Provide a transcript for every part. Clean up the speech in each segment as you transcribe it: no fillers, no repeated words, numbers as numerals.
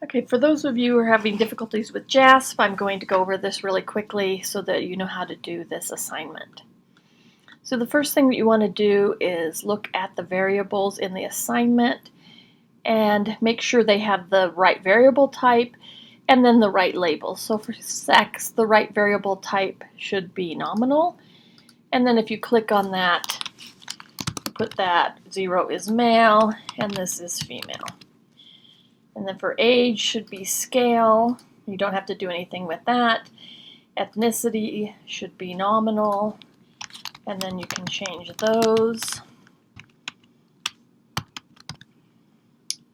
Okay, for those of you who are having difficulties with JASP, I'm going to go over this really quickly so that you know how to do this assignment. So the first thing that you want to do is look at the variables in the assignment and make sure they have the right variable type and then the right label. So for sex, the right variable type should be nominal. And then if you click on that, put that 0 is male and this is female. And then for age should be scale. You don't have to do anything with that. Ethnicity should be nominal. And then you can change those.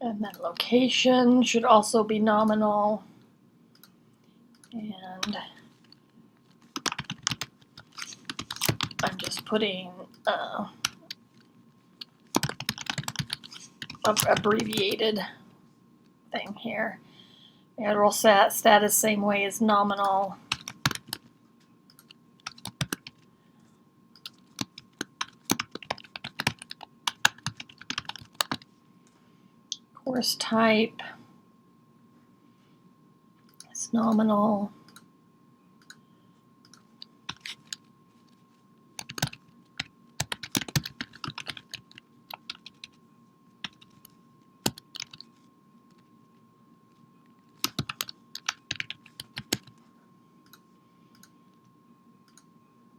And then location should also be nominal. And I'm just putting abbreviated thing here. Marital status, same way as nominal. Course type is nominal.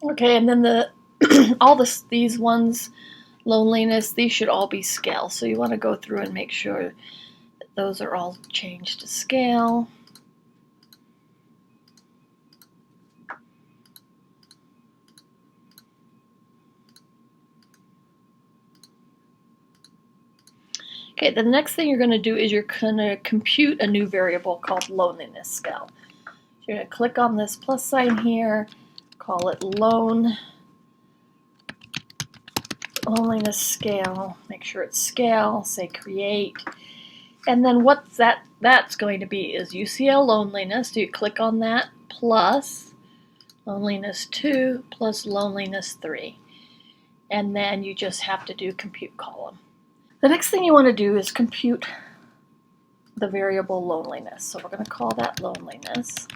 Okay, and then these ones, loneliness, these should all be scale. So you want to go through and make sure that those are all changed to scale. Okay, the next thing you're going to do is you're going to compute a new variable called loneliness scale. You're going to click on this plus sign here, call it loneliness scale, make sure it's scale, say create, and then what that's going to be is UCL loneliness, so you click on that, plus loneliness 2 plus loneliness 3, and then you just have to do compute column. The next thing you want to do is compute the variable loneliness, so we're going to call that loneliness.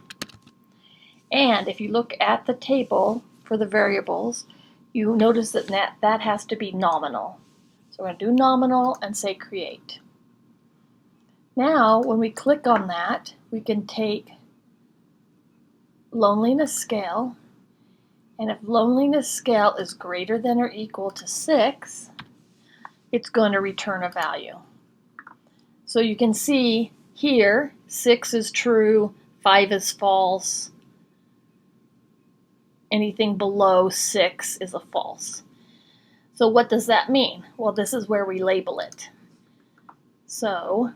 And if you look at the table for the variables, you notice that that has to be nominal. So we're going to do nominal and say create. Now, when we click on that, we can take loneliness scale, and if loneliness scale is greater than or equal to 6, it's going to return a value. So you can see here, 6 is true, 5 is false. Anything below 6 is a false. So what does that mean? Well, this is where we label it. So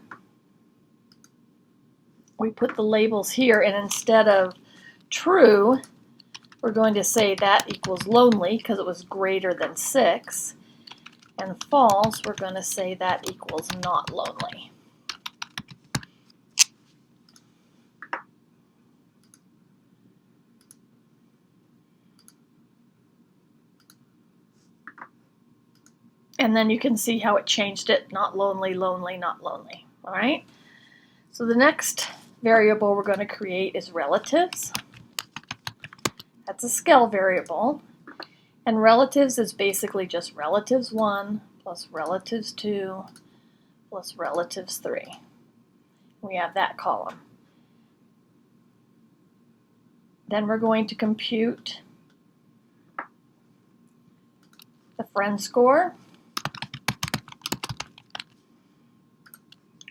we put the labels here, and instead of true, we're going to say that equals lonely because it was greater than 6. And false, we're going to say that equals not lonely. And then you can see how it changed it, not lonely, lonely, not lonely. All right? So the next variable we're going to create is relatives. That's a scale variable. And relatives is basically just relatives 1 plus relatives 2 plus relatives 3. We have that column. Then we're going to compute the friend score.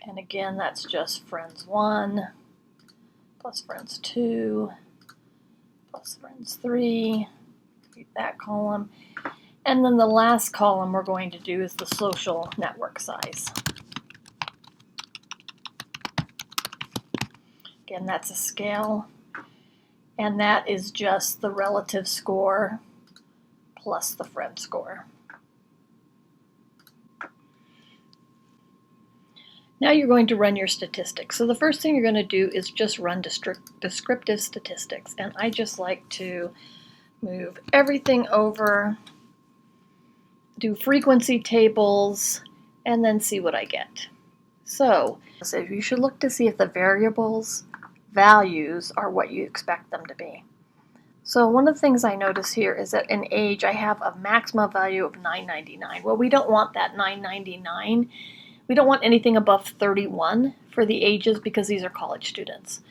And again, that's just friends 1 plus friends 2 plus friends 3. Create that column. And then the last column we're going to do is the social network size. Again, that's a scale. And that is just the relative score plus the friend score. Now you're going to run your statistics. So the first thing you're going to do is just run descriptive statistics. And I just like to move everything over, do frequency tables, and then see what I get. So you should look to see if the variables values are what you expect them to be. So one of the things I notice here is that in age I have a maximum value of 999. Well, we don't want that 999. We don't want anything above 31 for the ages because these are college students.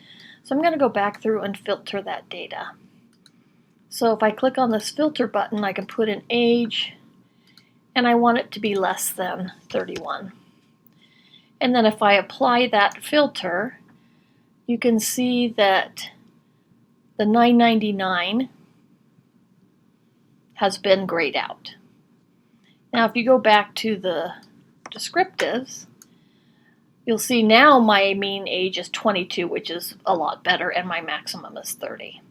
So I'm going to go back through and filter that data. So if I click on this filter button, I can put in age, and I want it to be less than 31. And then if I apply that filter, you can see that the 999 has been grayed out. Now if you go back to the descriptives, you'll see now my mean age is 22, which is a lot better, and my maximum is 30.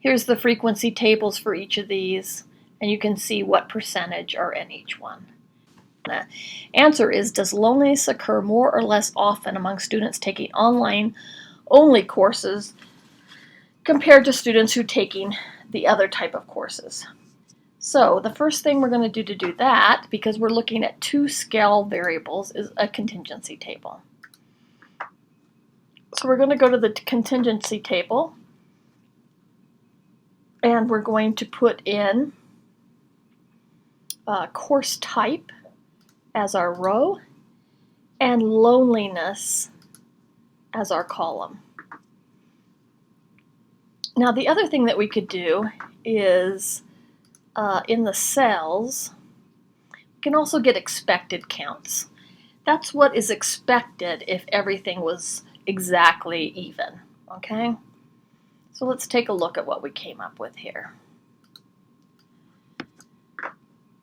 Here's the frequency tables for each of these, and you can see what percentage are in each one. The answer is, does loneliness occur more or less often among students taking online-only courses compared to students who are taking the other type of courses? So the first thing we're going to do that, because we're looking at two scale variables, is a contingency table. So we're going to go to the contingency table, and we're going to put in course type as our row and loneliness as our column. Now the other thing that we could do is in the cells, we can also get expected counts. That's what is expected if everything was exactly even, okay? So let's take a look at what we came up with here.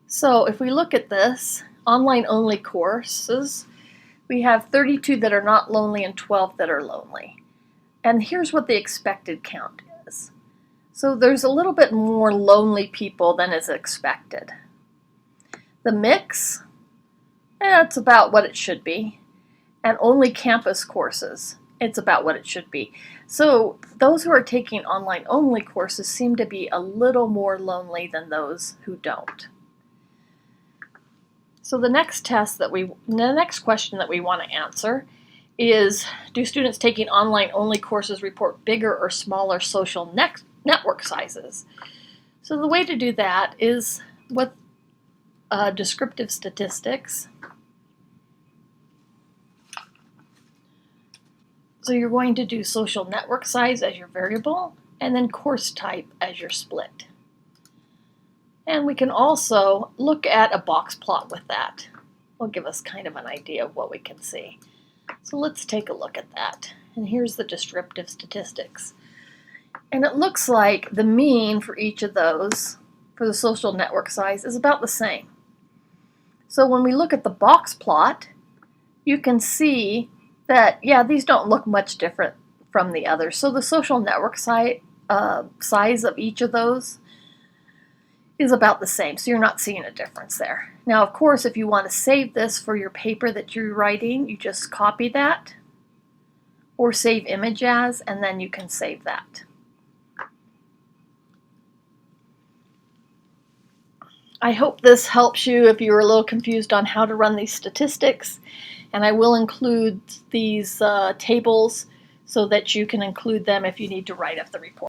So if we look at this, online-only courses, we have 32 that are not lonely and 12 that are lonely. And here's what the expected count is. So there's a little bit more lonely people than is expected. The mix, it's about what it should be. And only campus courses, it's about what it should be. So those who are taking online-only courses seem to be a little more lonely than those who don't. So the next question that we want to answer is, do students taking online-only courses report bigger or smaller social network sizes? So the way to do that is with descriptive statistics. So you're going to do social network size as your variable, and then course type as your split. And we can also look at a box plot with that. It'll give us kind of an idea of what we can see. So let's take a look at that. And here's the descriptive statistics. And it looks like the mean for each of those, for the social network size, is about the same. So when we look at the box plot, you can see that, yeah, these don't look much different from the others. So the social network size of each of those is about the same, so you're not seeing a difference there. Now, of course, if you want to save this for your paper that you're writing, you just copy that or save image as, and then you can save that. I hope this helps you if you were a little confused on how to run these statistics, and I will include these tables so that you can include them if you need to write up the report.